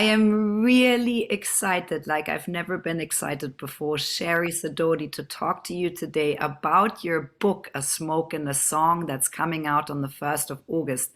I am really excited, like I've never been excited before, Sherry Sidoti, to talk to you today about your book, A Smoke and a Song, that's coming out on the 1st of August.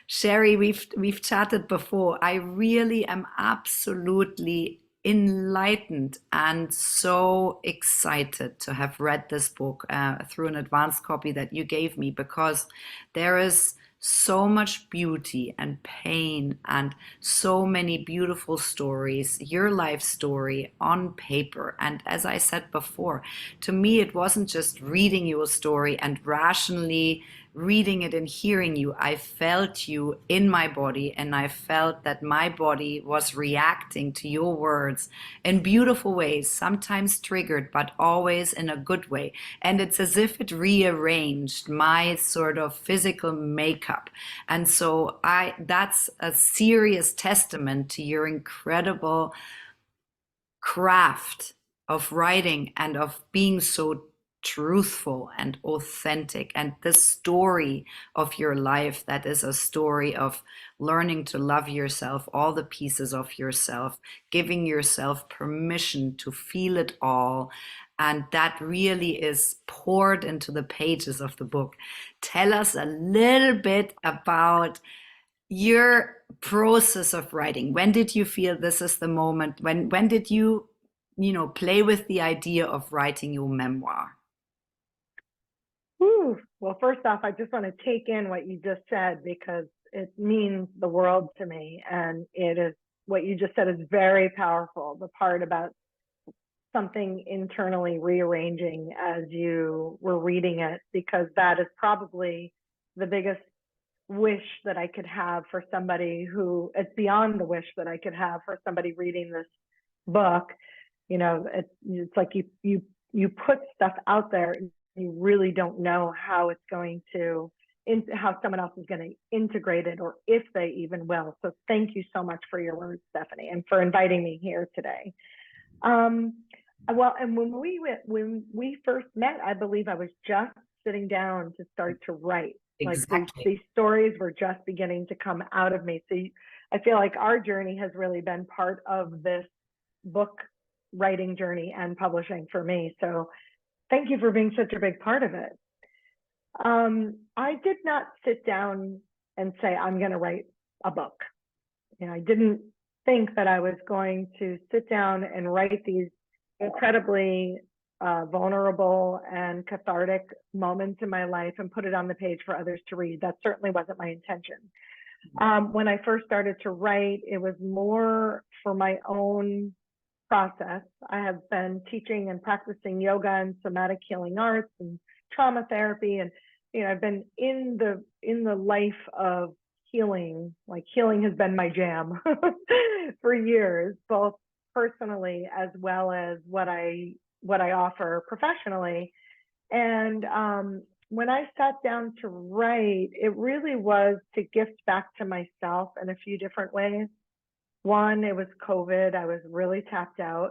Sherry, we've chatted before. I really am absolutely enlightened and so excited to have read this book through an advanced copy that you gave me because there is so much beauty and pain and so many beautiful stories, your life story on paper. And as I said before, to me, it wasn't just reading your story and rationally reading it and hearing you. I felt you in my body, and I felt that my body was reacting to your words in beautiful ways, sometimes triggered, but always in a good way. And it's as if it rearranged my sort of physical makeup. And so that's a serious testament to your incredible craft of writing and of being so truthful and authentic, and the story of your life that is a story of learning to love yourself, all the pieces of yourself, giving yourself permission to feel it all. And that really is poured into the pages of the book. Tell us a little bit about your process of writing. When did you feel this is the moment? When did you play with the idea of writing your memoir? Whew. Well, first off, I just want to take in what you just said because it means the world to me. And it is what you just said is very powerful. The part about something internally rearranging as you were reading it, because that is probably the biggest wish that I could have for somebody who, it's beyond the wish that I could have for somebody reading this book. It's like you put stuff out there, you really don't know how it's going to how someone else is going to integrate it, or if they even will. So thank you so much for your words, Stephanie, and for inviting me here today. um well, and when we first met, I believe I was just sitting down to start to write. Like Exactly. these stories were just beginning to come out of me. So I feel like our journey has really been part of this book writing journey and publishing for me. So thank you for being such a big part of it. I did not sit down and say, I'm going to write a book. I didn't think that I was going to sit down and write these incredibly vulnerable and cathartic moments in my life and put it on the page for others to read. That certainly wasn't my intention. When I first started to write, it was more for my own process. I have been teaching and practicing yoga and somatic healing arts and trauma therapy, and I've been in the life of healing. Like healing has been my jam for years, both personally as well as what I offer professionally. And when I sat down to write, it really was to gift back to myself in a few different ways. One, it was COVID. I was really tapped out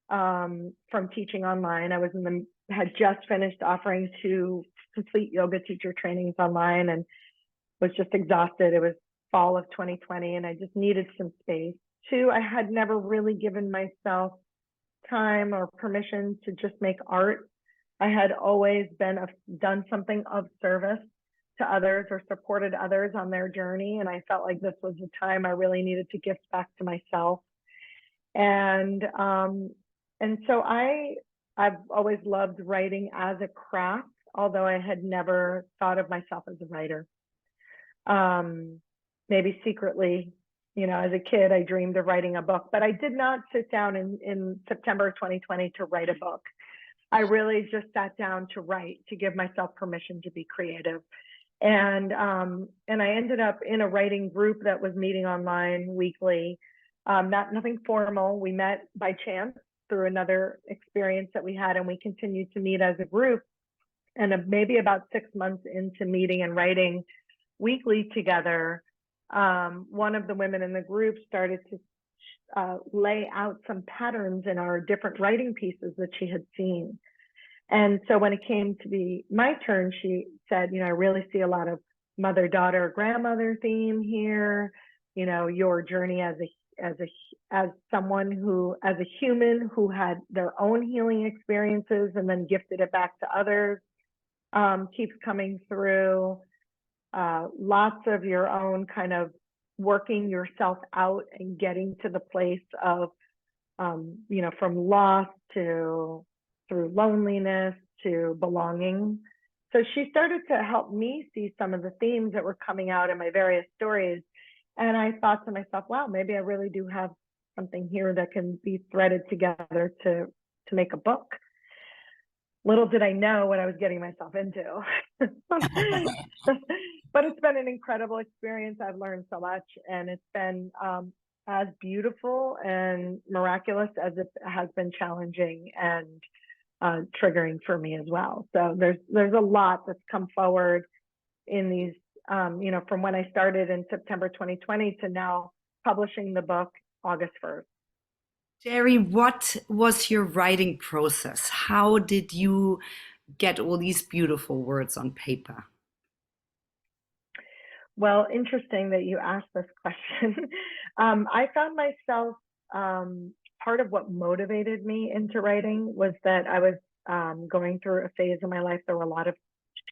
from teaching online. I was had just finished offering 2 complete yoga teacher trainings online and was just exhausted. It was fall of 2020 and I just needed some space. Two, I had never really given myself time or permission to just make art. I had always done something of service to others or supported others on their journey. And I felt like this was the time I really needed to gift back to myself. And so I've always loved writing as a craft, although I had never thought of myself as a writer. Maybe secretly, as a kid, I dreamed of writing a book, but I did not sit down in September 2020 to write a book. I really just sat down to write, to give myself permission to be creative. And I ended up in a writing group that was meeting online weekly. Nothing formal. We met by chance through another experience that we had, and we continued to meet as a group. And maybe about 6 months into meeting and writing weekly together, one of the women in the group started to lay out some patterns in our different writing pieces that she had seen. And so when it came to be my turn, she said, I really see a lot of mother, daughter, grandmother theme here. Your journey as as someone who, as a human who had their own healing experiences and then gifted it back to others, keeps coming through. Lots of your own kind of working yourself out and getting to the place of, from loss to through loneliness to belonging. So she started to help me see some of the themes that were coming out in my various stories. And I thought to myself, wow, maybe I really do have something here that can be threaded together to make a book. Little did I know what I was getting myself into. But it's been an incredible experience. I've learned so much, and it's been as beautiful and miraculous as it has been challenging and triggering for me as well. So there's a lot that's come forward in these, from when I started in September 2020 to now publishing the book August 1st. Sherry, what was your writing process? How did you get all these beautiful words on paper? Well, interesting that you asked this question. I found myself, part of what motivated me into writing was that I was going through a phase in my life. There were a lot of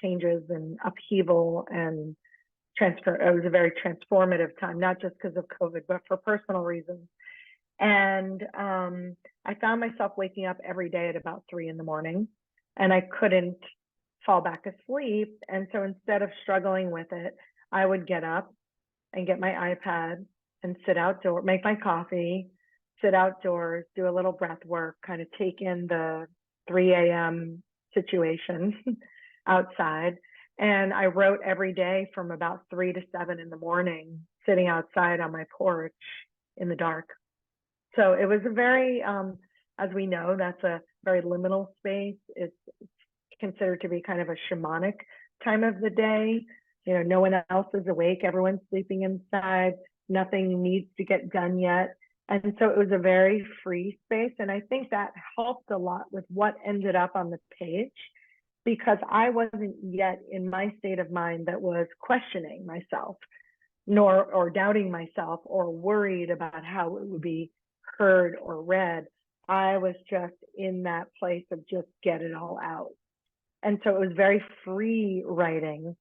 changes and upheaval and transfer. It was a very transformative time, not just because of COVID, but for personal reasons. And I found myself waking up every day at about 3 a.m, and I couldn't fall back asleep. And so instead of struggling with it, I would get up and get my iPad and sit outdoors, make my coffee, sit outdoors, do a little breath work, kind of take in the 3 a.m. situation outside. And I wrote every day from about 3 to 7 in the morning, sitting outside on my porch in the dark. So it was a very, as we know, that's a very liminal space. It's considered to be kind of a shamanic time of the day. No one else is awake. Everyone's sleeping inside. Nothing needs to get done yet. And so it was a very free space. And I think that helped a lot with what ended up on the page, because I wasn't yet in my state of mind that was questioning myself, or doubting myself, or worried about how it would be heard or read. I was just in that place of just get it all out. And so it was very free writing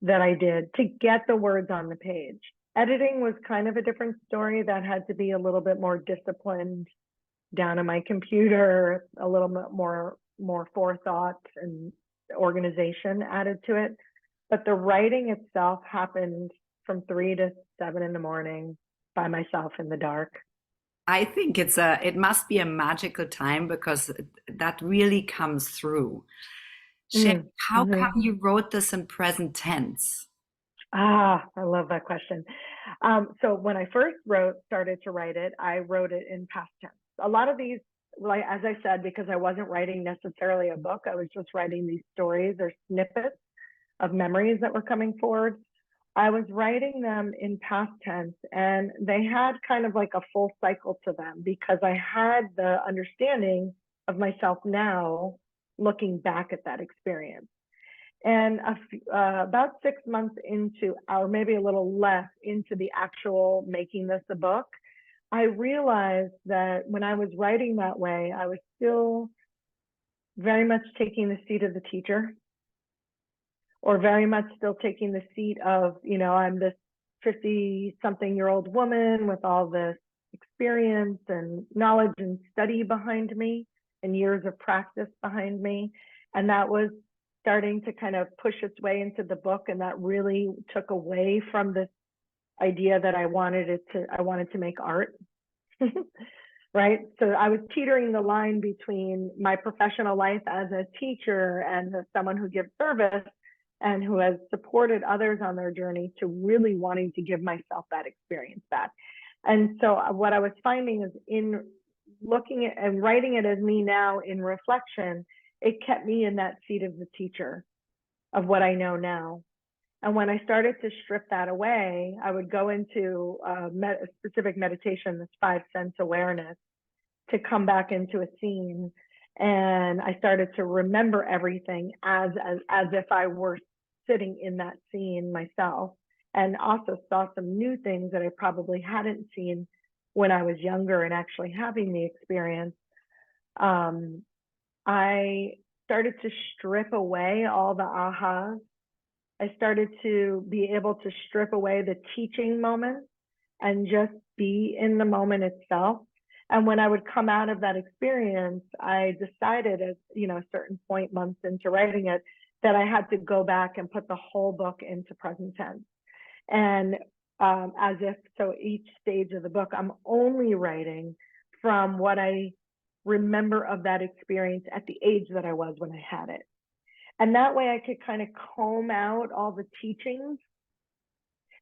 that I did to get the words on the page. Editing was kind of a different story. That had to be a little bit more disciplined, down on my computer, a little bit more forethought and organization added to it. But the writing itself happened from 3 to 7 in the morning by myself in the dark. I think it must be a magical time because that really comes through. Sherry, how Mm-hmm. come you wrote this in present tense? I love that question. So when I first started to write it, I wrote it in past tense. A lot of these, like, as I said, because I wasn't writing necessarily a book, I was just writing these stories or snippets of memories that were coming forward. I was writing them in past tense, and they had kind of like a full cycle to them because I had the understanding of myself now looking back at that experience. And about 6 months into, or maybe a little less into the actual making this a book, I realized that when I was writing that way, I was still very much taking the seat of the teacher, or very much still taking the seat of, I'm this 50-something-year-old woman with all this experience and knowledge and study behind me and years of practice behind me. And that was starting to kind of push its way into the book. And that really took away from this idea that I wanted to make art. Right? So I was teetering the line between my professional life as a teacher and as someone who gives service and who has supported others on their journey, to really wanting to give myself that experience back. And so what I was finding is, in looking at and writing it as me now in reflection, it kept me in that seat of the teacher of what I know now. And when I started to strip that away, I would go into a specific meditation, this 5 sense awareness, to come back into a scene. And I started to remember everything as if I were sitting in that scene myself, and also saw some new things that I probably hadn't seen when I was younger and actually having the experience, um, I started to strip away all the ahas. I started to be able to strip away the teaching moments and just be in the moment itself. And when I would come out of that experience, I decided at, a certain point, months into writing it, that I had to go back and put the whole book into present tense. And as if, so each stage of the book, I'm only writing from what I remember of that experience at the age that I was when I had it. And that way I could kind of comb out all the teachings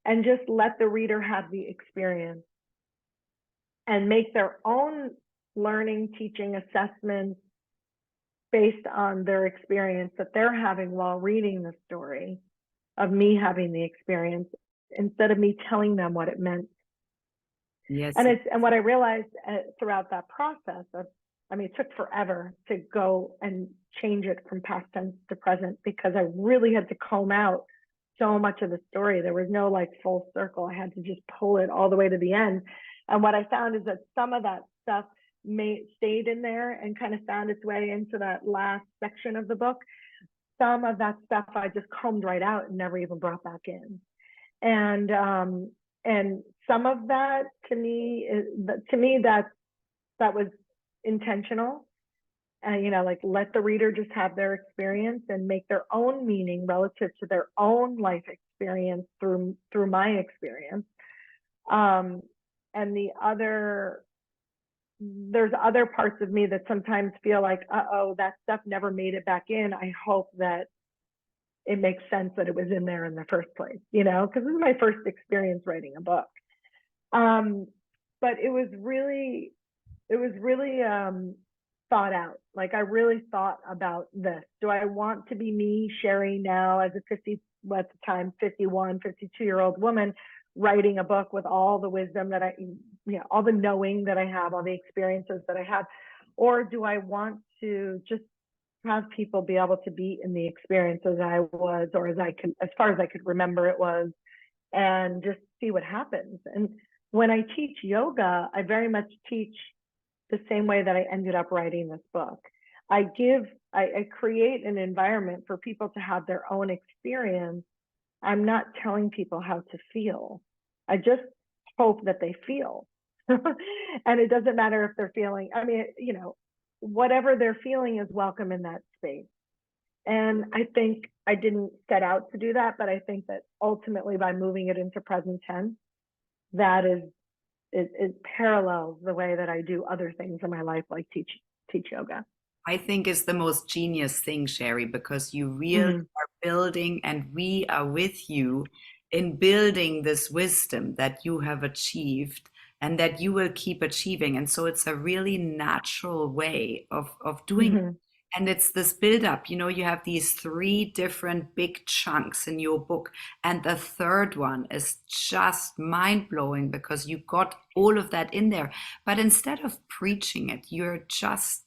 and just let the reader have the experience and make their own learning, teaching, assessments based on their experience that they're having while reading the story of me having the experience instead of me telling them what it meant. Yes. And what I realized throughout that process it took forever to go and change it from past tense to present because I really had to comb out so much of the story. There was no like full circle. I had to just pull it all the way to the end. And what I found is that some of that stuff stayed in there and kind of found its way into that last section of the book. Some of that stuff I just combed right out and never even brought back in. And some of that to me that was intentional. Like let the reader just have their experience and make their own meaning relative to their own life experience through my experience. And there's other parts of me that sometimes feel like, that stuff never made it back in. I hope that it makes sense that it was in there in the first place, because this is my first experience writing a book. But it was really thought out. Like I really thought about this. Do I want to be me, Sherry, now as a 50, at the time, 51, 52-year-old woman writing a book with all the wisdom that all the knowing that I have, all the experiences that I have? Or do I want to just have people be able to be in the experience as I was, or as far as I could remember it was, and just see what happens? And when I teach yoga, I very much teach the same way that I ended up writing this book. I create an environment for people to have their own experience. I'm not telling people how to feel. I just hope that they feel. And it doesn't matter if they're feeling, whatever they're feeling is welcome in that space. And I think I didn't set out to do that, but I think that ultimately by moving it into present tense, that is it parallels the way that I do other things in my life, like teach yoga. I think is the most genius thing, Sherry, because you really Mm-hmm. are building, and we are with you in building this wisdom that you have achieved and that you will keep achieving. And so it's a really natural way of doing it. Mm-hmm. And it's this build up. You have these three different big chunks in your book. And the third one is just mind blowing because you got all of that in there. But instead of preaching it, you're just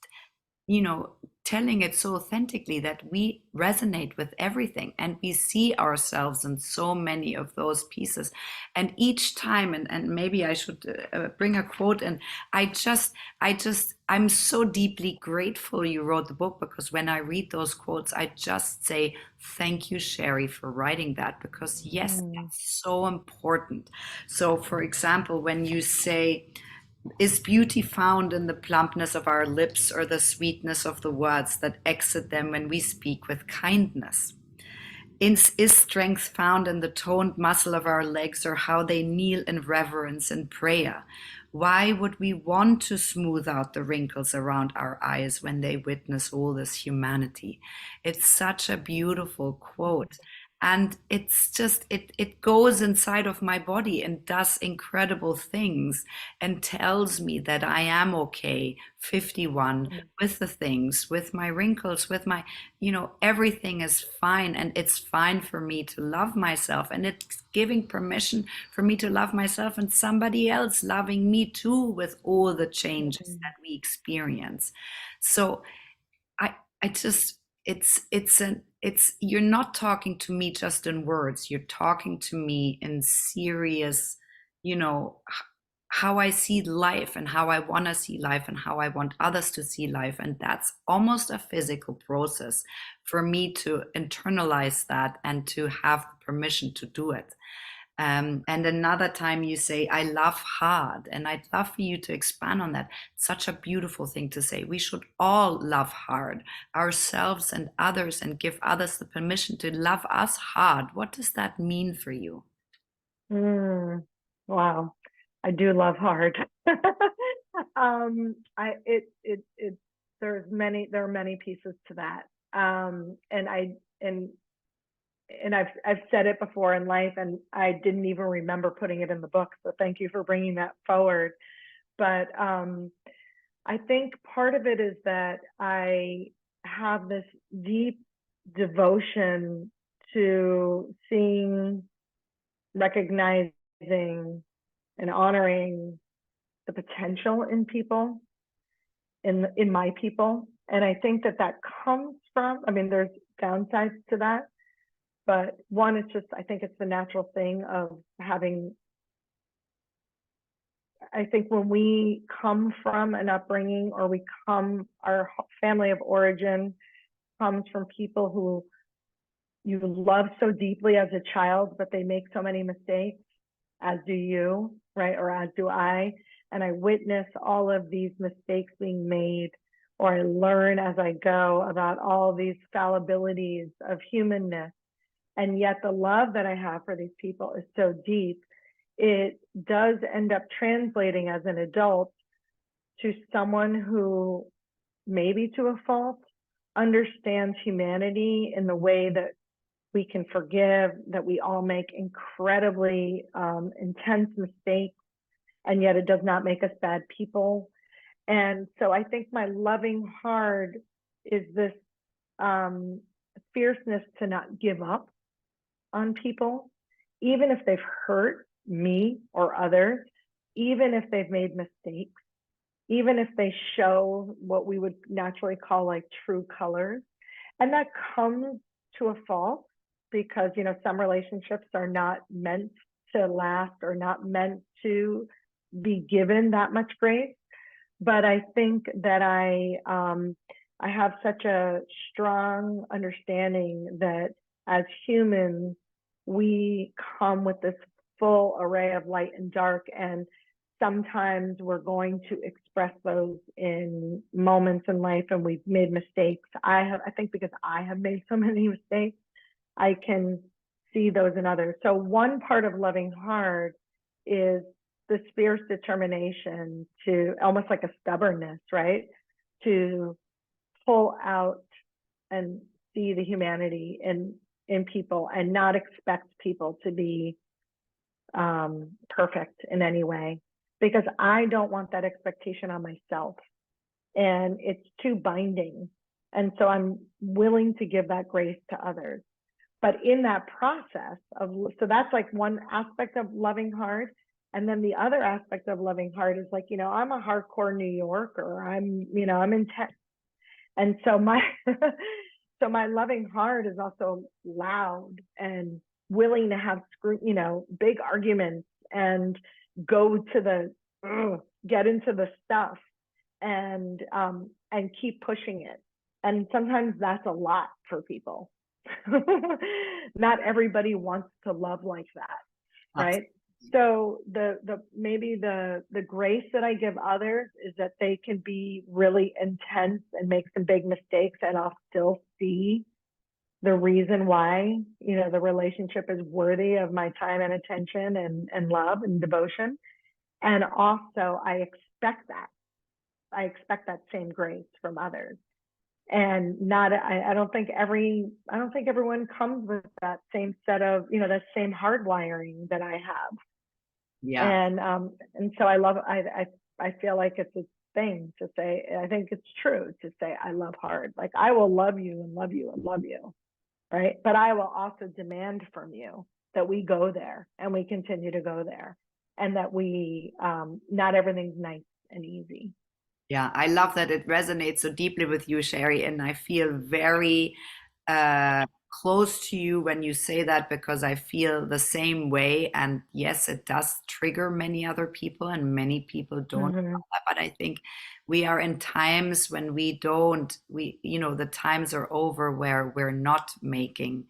telling it so authentically that we resonate with everything and we see ourselves in so many of those pieces. And each time, and maybe I should bring a quote, and I'm so deeply grateful you wrote the book, because when I read those quotes, I just say, thank you, Sherry, for writing that, because yes, Mm-hmm. that's so important. So, for example, when you say, is beauty found in the plumpness of our lips or the sweetness of the words that exit them when we speak with kindness? Is strength found in the toned muscle of our legs or how they kneel in reverence and prayer? Why would we want to smooth out the wrinkles around our eyes when they witness all this humanity? It's such a beautiful quote. And it's just, it goes inside of my body and does incredible things and tells me that I am okay, 51, with the things, with my wrinkles, with my, everything is fine. And it's fine for me to love myself. And it's giving permission for me to love myself and somebody else loving me too, with all the changes that we experience. So I just, you're not talking to me just in words. You're talking to me in serious, you know, how I see life and how I want to see life and how I want others to see life. And that's almost a physical process for me to internalize that and to have permission to do it. And another time you say, I love hard. And I'd love for you to expand on that. It's such a beautiful thing to say. We should all love hard, ourselves and others, and give others the permission to love us hard. What does that mean for you? Mm, wow. I do love hard. There are many pieces to that. And I've said it before in life, and I didn't even remember putting it in the book. So thank you for bringing that forward. But I think part of it is that I have this deep devotion to seeing, recognizing, and honoring the potential in people, in my people. And I think that comes from, I mean, there's downsides to that, but one, it's just, I think it's the natural thing of having, I think when we come from an upbringing, or our family of origin comes from people who you love so deeply as a child, but they make so many mistakes, as do you, right? Or as do I. And I witness all of these mistakes being made, or I learn as I go about all these fallibilities of humanness. And yet the love that I have for these people is so deep, it does end up translating as an adult to someone who, maybe to a fault, understands humanity in the way that we can forgive, that we all make incredibly intense mistakes, and yet it does not make us bad people. And so I think my loving hard is this fierceness to not give up on people, even if they've hurt me or others, even if they've made mistakes, even if they show what we would naturally call like true colors. And that comes to a fault, because, you know, some relationships are not meant to last, or not meant to be given that much grace. But I think that I have such a strong understanding that as humans, we come with this full array of light and dark, and sometimes we're going to express those in moments in life, and we've made mistakes. I think because I have made so many mistakes, I can see those in others. So one part of loving hard is this fierce determination, to almost like a stubbornness, right? To pull out and see the humanity in people, and not expect people to be perfect in any way, because I don't want that expectation on myself, and it's too binding. And so I'm willing to give that grace to others. But in that process of, so that's like one aspect of loving hard. And then the other aspect of loving hard is like, you know, I'm a hardcore New Yorker. I'm intense. And so my so my loving heart is also loud and willing to have big arguments, and go to get into the stuff, and keep pushing it. And sometimes that's a lot for people. Not everybody wants to love like that, right? So maybe the grace that I give others is that they can be really intense and make some big mistakes, and I'll still see the reason why, you know, the relationship is worthy of my time and attention and love and devotion. And also I expect that same grace from others. And I don't think everyone comes with that same set of, you know, that same hardwiring that I have. Yeah. And so I feel like it's a thing to say. I think it's true to say I love hard. Like, I will love you and love you and love you, right? But I will also demand from you that we go there, and we continue to go there, and that we not everything's nice and easy. Yeah, I love that it resonates so deeply with you, Sherry, and I feel very uh, close to you when you say that, because I feel the same way. And yes, it does trigger many other people, and many people don't Hmm. know that. But I think we are in times when we don't, the times are over where we're not making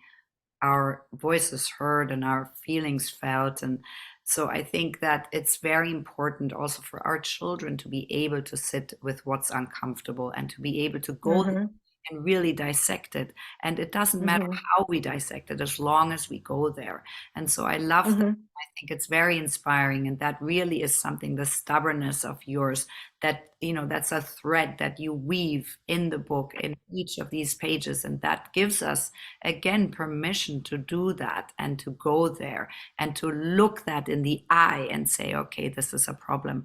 our voices heard and our feelings felt. And so I think that it's very important also for our children to be able to sit with what's uncomfortable and to be able to go Hmm. and really dissect it. And it doesn't matter Hmm. how we dissect it as long as we go there. And so I love that. Hmm. I think it's very inspiring. And that really is something, the stubbornness of yours, that, that's a thread that you weave in the book, in each of these pages. And that gives us, again, permission to do that and to go there and to look that in the eye and say, okay, this is a problem.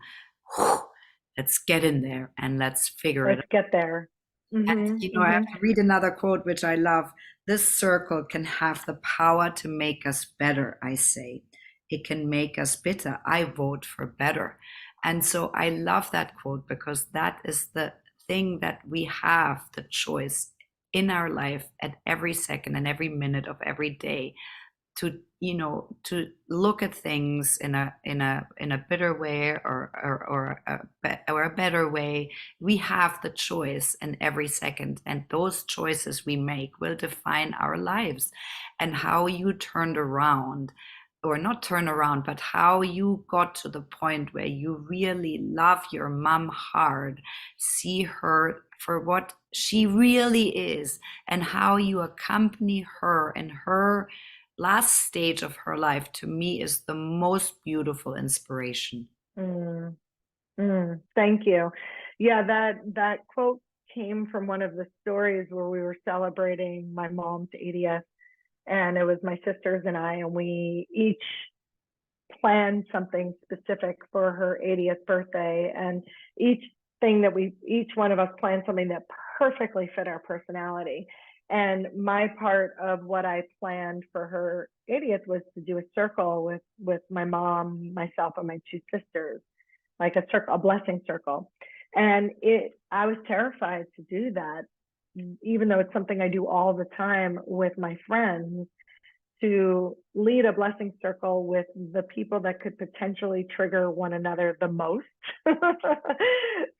Let's get in there and let's figure it out. Let's get there. And, Hmm. I Hmm. have to read another quote, which I love. This circle can have the power to make us better, I say. It can make us bitter. I vote for better. And so I love that quote, because that is the thing, that we have the choice in our life at every second and every minute of every day to, to look at things in a bitter way, or a better way. We have the choice in every second, and those choices we make will define our lives. And how you turned around, or not turn around, but how you got to the point where you really love your mom hard, see her for what she really is, and how you accompany her in her last stage of her life, to me is the most beautiful inspiration. Mm. Mm. Thank you. Yeah, that quote came from one of the stories where we were celebrating my mom's 80th, and it was my sisters and I, and we each planned something specific for her 80th birthday, and each each one of us planned something that perfectly fit our personality. And my part of what I planned for her 80th was to do a circle with my mom, myself, and my two sisters, like a circle, a blessing circle. And I was terrified to do that, even though it's something I do all the time with my friends, to lead a blessing circle with the people that could potentially trigger one another the most.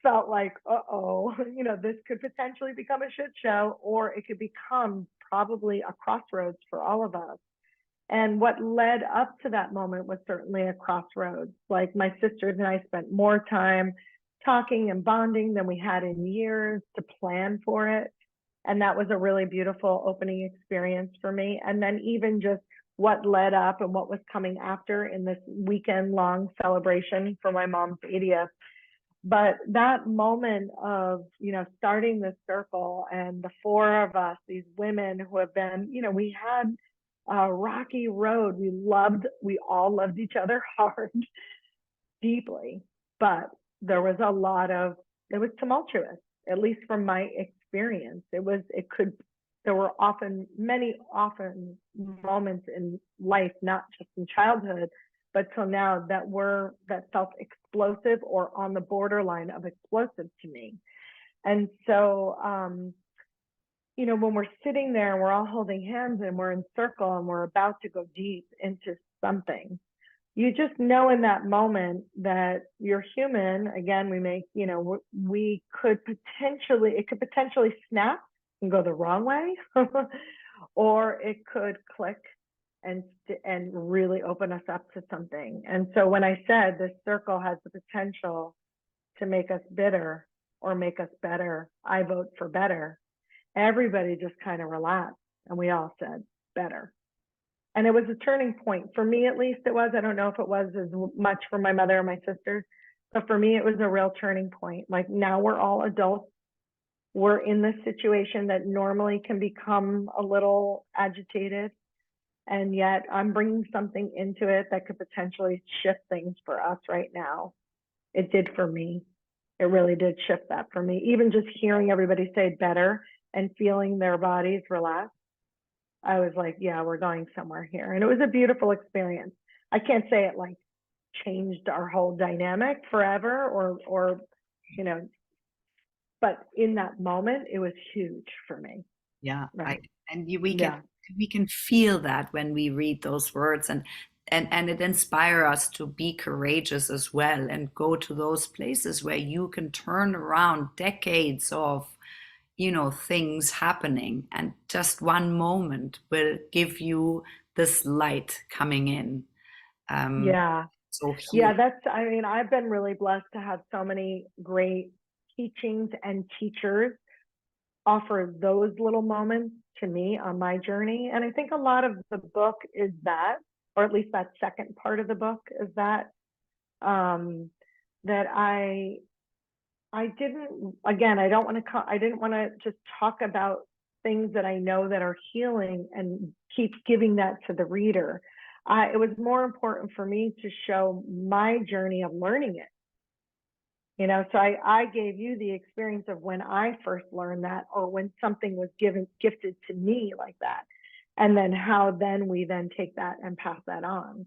Felt like, uh-oh, this could potentially become a shit show, or it could become probably a crossroads for all of us. And what led up to that moment was certainly a crossroads. Like, my sisters and I spent more time talking and bonding than we had in years to plan for it. And that was a really beautiful opening experience for me. And then even just what led up and what was coming after in this weekend long celebration for my mom's 80th. But that moment of, starting this circle, and the four of us, these women who have been, we had a rocky road. We all loved each other hard, deeply, but there was it was tumultuous, at least from my experience. There were often moments in life, not just in childhood, but till now, that felt explosive or on the borderline of explosive to me. And so, when we're sitting there and we're all holding hands and we're in circle and we're about to go deep into something, you just know in that moment that you're human. Again, it could potentially snap and go the wrong way, or it could click and really open us up to something. And so when I said this circle has the potential to make us bitter or make us better, I vote for better. Everybody just kind of relaxed, and we all said better. And it was a turning point for me, at least. It was. I don't know if it was as much for my mother and my sisters, but for me, it was a real turning point. Like, now we're all adults. We're in this situation that normally can become a little agitated, and yet I'm bringing something into it that could potentially shift things for us right now. It did for me. It really did shift that for me. Even just hearing everybody say better and feeling their bodies relax, I was like, yeah, we're going somewhere here. And it was a beautiful experience. I can't say it like changed our whole dynamic forever, or, you know, but in that moment, it was huge for me. Yeah, Right. we can Yeah. we can feel that when we read those words, and it inspire us to be courageous as well and go to those places where you can turn around decades of, things happening, and just one moment will give you this light coming in. um Yeah. so Yeah, heal. I mean, I've been really blessed to have so many great teachings and teachers offer those little moments to me on my journey. And I think a lot of the book is that, or at least that second part of the book is that, um, that I didn't, again, I didn't want to just talk about things that I know that are healing and keep giving that to the reader. It was more important for me to show my journey of learning it. So I gave you the experience of when I first learned that, or when something was gifted to me like that. And then how then we then take that and pass that on.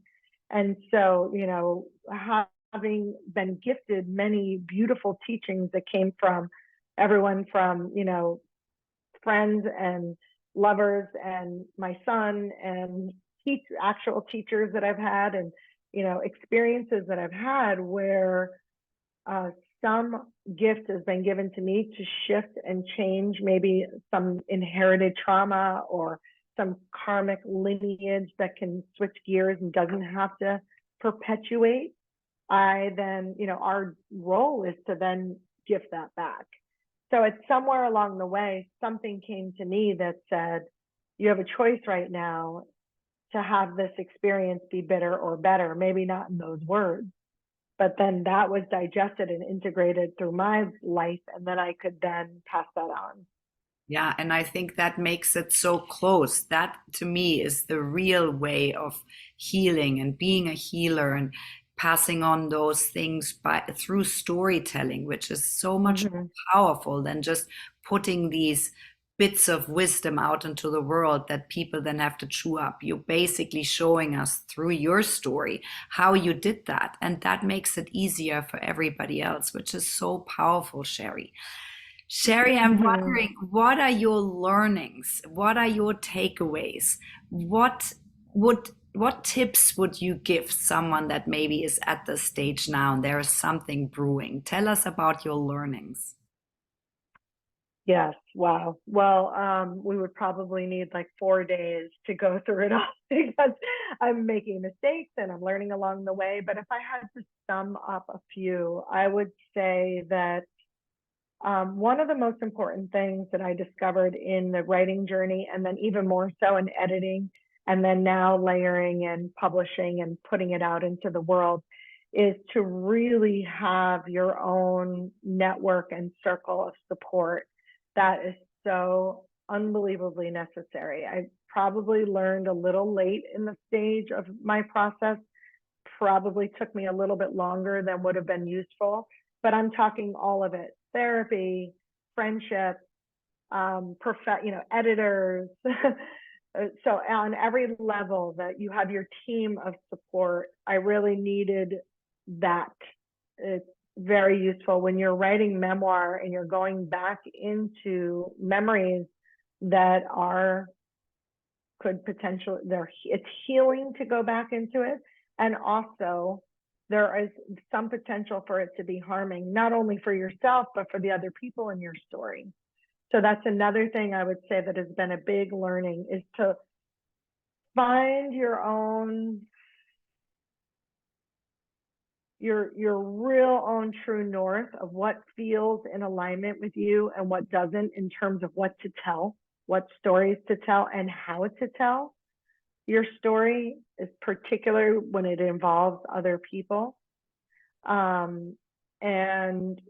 And so, having been gifted many beautiful teachings that came from everyone from, friends and lovers and my son and actual teachers that I've had, and, experiences that I've had where uh, some gift has been given to me to shift and change maybe some inherited trauma or some karmic lineage that can switch gears and doesn't have to perpetuate. I then, our role is to then gift that back. So it's somewhere along the way, something came to me that said, you have a choice right now to have this experience be bitter or better, maybe not in those words, but then that was digested and integrated through my life, and then I could then pass that on. Yeah, and I think that makes it so close. That to me is the real way of healing and being a healer, and passing on those things by through storytelling, which is so much more Mm-hmm. powerful than just putting these bits of wisdom out into the world that people then have to chew up. You're basically showing us through your story how you did that, and that makes it easier for everybody else, which is so powerful, Sherry. Sherry, I'm Mm-hmm. wondering, what are your learnings? What are your takeaways? What what tips would you give someone that maybe is at the stage now and there is something brewing? Tell us about your learnings. Yes. Wow. Well, we would probably need like 4 days to go through it all because I'm making mistakes and I'm learning along the way. But if I had to sum up a few, I would say that one of the most important things that I discovered in the writing journey, and then even more so in editing, and then now layering and publishing and putting it out into the world, is to really have your own network and circle of support. That is so unbelievably necessary. I probably learned a little late in the stage of my process, probably took me a little bit longer than would have been useful, but I'm talking all of it: therapy, friendship, editors. So on every level that you have your team of support, I really needed that. It's very useful when you're writing memoir and you're going back into memories that are could potentially it's healing to go back into it, and also there is some potential for it to be harming, not only for yourself but for the other people in your story. So that's another thing I would say that has been a big learning, is to find your real own true north of what feels in alignment with you and what doesn't, in terms of what to tell, what stories to tell, and how to tell your story, is particular when it involves other people, um, and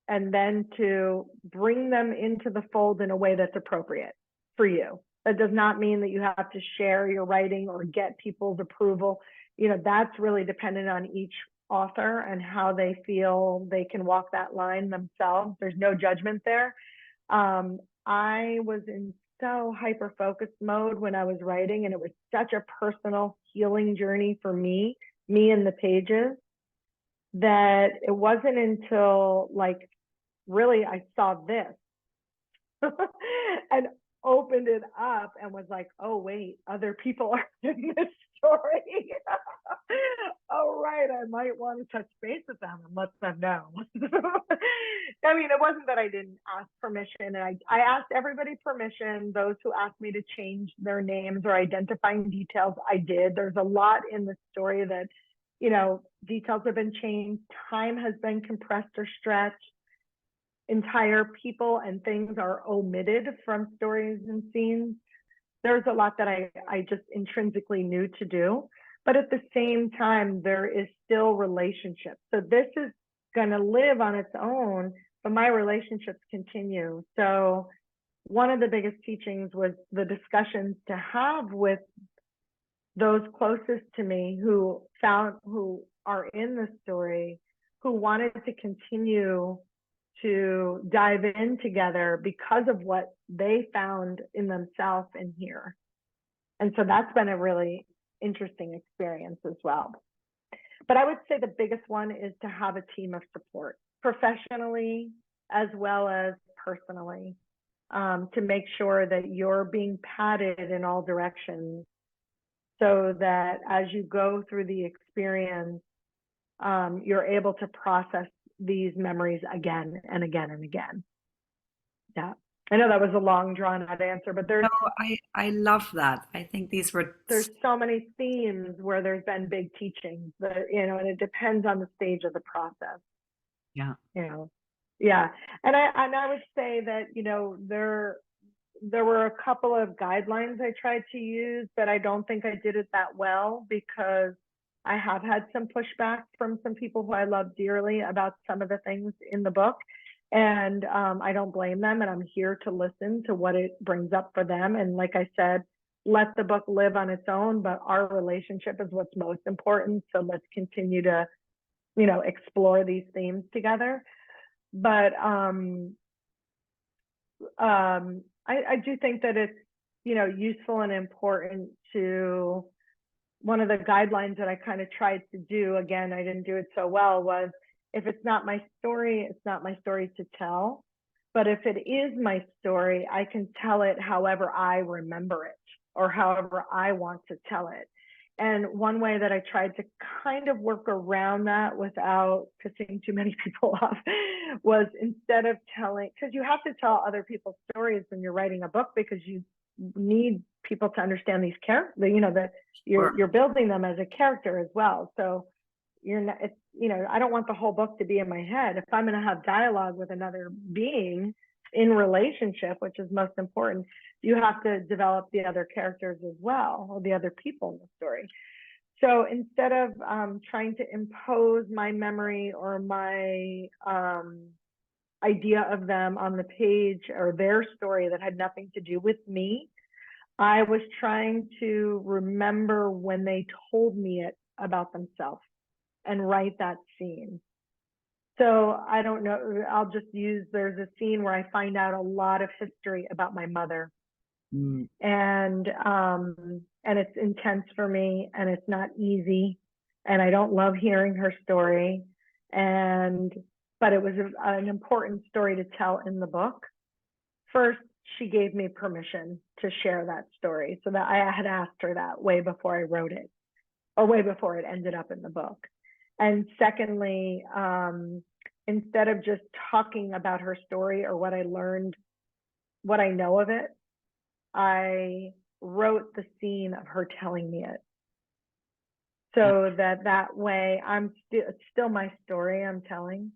then to bring them into the fold in a way that's appropriate for you. That does not mean that you have to share your writing or get people's approval. That's really dependent on each author and how they feel they can walk that line themselves. There's no judgment there. I was in so hyper focused mode when I was writing, and it was such a personal healing journey for me and the pages, that it wasn't until like really I saw this and opened it up and was like, oh, wait, other people are in this story. Oh, right. I might want to touch base with them and let them know. I mean, it wasn't that I didn't ask permission. And I asked everybody permission. Those who asked me to change their names or identifying details, I did. There's a lot in the story that, details have been changed. Time has been compressed or stretched. Entire people and things are omitted from stories and scenes. There's a lot that I just intrinsically knew to do. But at the same time, there is still relationship. So this is going to live on its own, but my relationships continue. So one of the biggest teachings was the discussions to have with those closest to me who are in the story, who wanted to continue to dive in together because of what they found in themselves in here. And so that's been a really interesting experience as well. But I would say the biggest one is to have a team of support, professionally as well as personally, to make sure that you're being padded in all directions so that as you go through the experience, you're able to process these memories again and again and again. Yeah. I know that was a long drawn out answer, but No, I love that. I think there's so many themes where there's been big teachings that, and it depends on the stage of the process. yeah. Yeah. And I would say that, there were a couple of guidelines I tried to use, but I don't think I did it that well because I have had some pushback from some people who I love dearly about some of the things in the book. And I don't blame them. And I'm here to listen to what it brings up for them. And like I said, let the book live on its own, but our relationship is what's most important. So let's continue to, explore these themes together. But I do think that it's, useful and important to, one of the guidelines that I kind of tried to do, again, I didn't do it so well, was if it's not my story, it's not my story to tell. But if it is my story, I can tell it however I remember it or however I want to tell it. And one way that I tried to kind of work around that without pissing too many people off was instead of telling, because you have to tell other people's stories when you're writing a book because you need people to understand these characters, that you're building them as a character as well. So you're not, I don't want the whole book to be in my head. If I'm going to have dialogue with another being in relationship, which is most important, you have to develop the other characters as well, or the other people in the story. So instead of trying to impose my memory or my idea of them on the page or their story that had nothing to do with me, I was trying to remember when they told me it about themselves and write that scene. So I don't know, I'll just use, there's a scene where I find out a lot of history about my mother. Mm. And it's intense for me and it's not easy. And I don't love hearing her story. But it was an important story to tell in the book. First, she gave me permission to share that story, so that I had asked her that way before I wrote it, or way before it ended up in the book. And secondly, instead of just talking about her story or what I learned, what I know of it, I wrote the scene of her telling me it. So that way it's still my story I'm telling.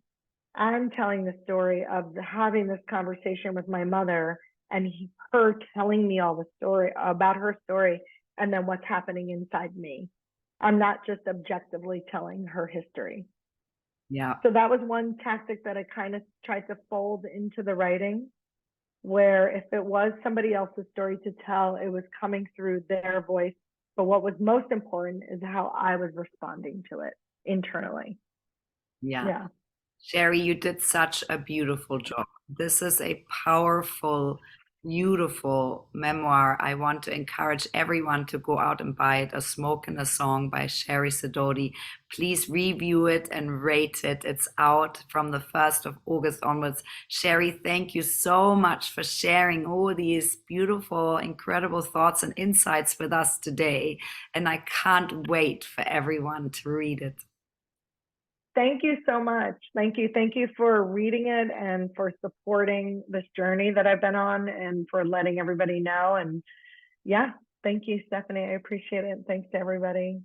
I'm telling the story of having this conversation with my mother and her telling me all the story about her story and then what's happening inside me. I'm not just objectively telling her history. Yeah. So that was one tactic that I kind of tried to fold into the writing, where if it was somebody else's story to tell, it was coming through their voice. But what was most important is how I was responding to it internally. Yeah. Sherry, you did such a beautiful job. This is a powerful Beautiful memoir. I want to encourage everyone to go out and buy it. A Smoke and a Song by Sherry Sidoti. Please review it and rate it. It's out from the 1st of August onwards. Sherry, thank you so much for sharing all these beautiful, incredible thoughts and insights with us today. And I can't wait for everyone to read it. Thank you so much. Thank you. Thank you for reading it and for supporting this journey that I've been on and for letting everybody know. And yeah, thank you, Stephanie. I appreciate it. Thanks to everybody.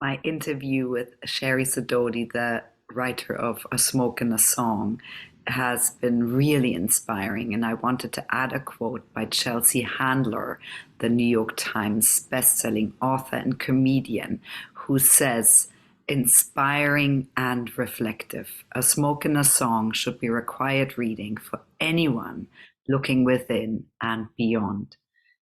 My interview with Sherry Sidoti, the writer of A Smoke and a Song, has been really inspiring. And I wanted to add a quote by Chelsea Handler, the New York Times bestselling author and comedian, who says, inspiring and reflective. A Smoke and a Song should be required reading for anyone looking within and beyond.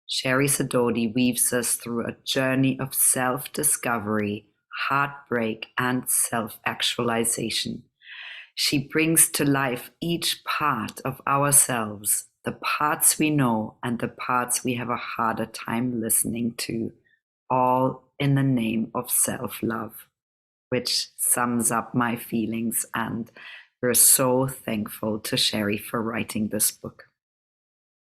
Sherry Sidoti weaves us through a journey of self-discovery, heartbreak, and self-actualization. She brings to life each part of ourselves, the parts we know and the parts we have a harder time listening to, all in the name of self-love, which sums up my feelings. And we're so thankful to Sherry for writing this book.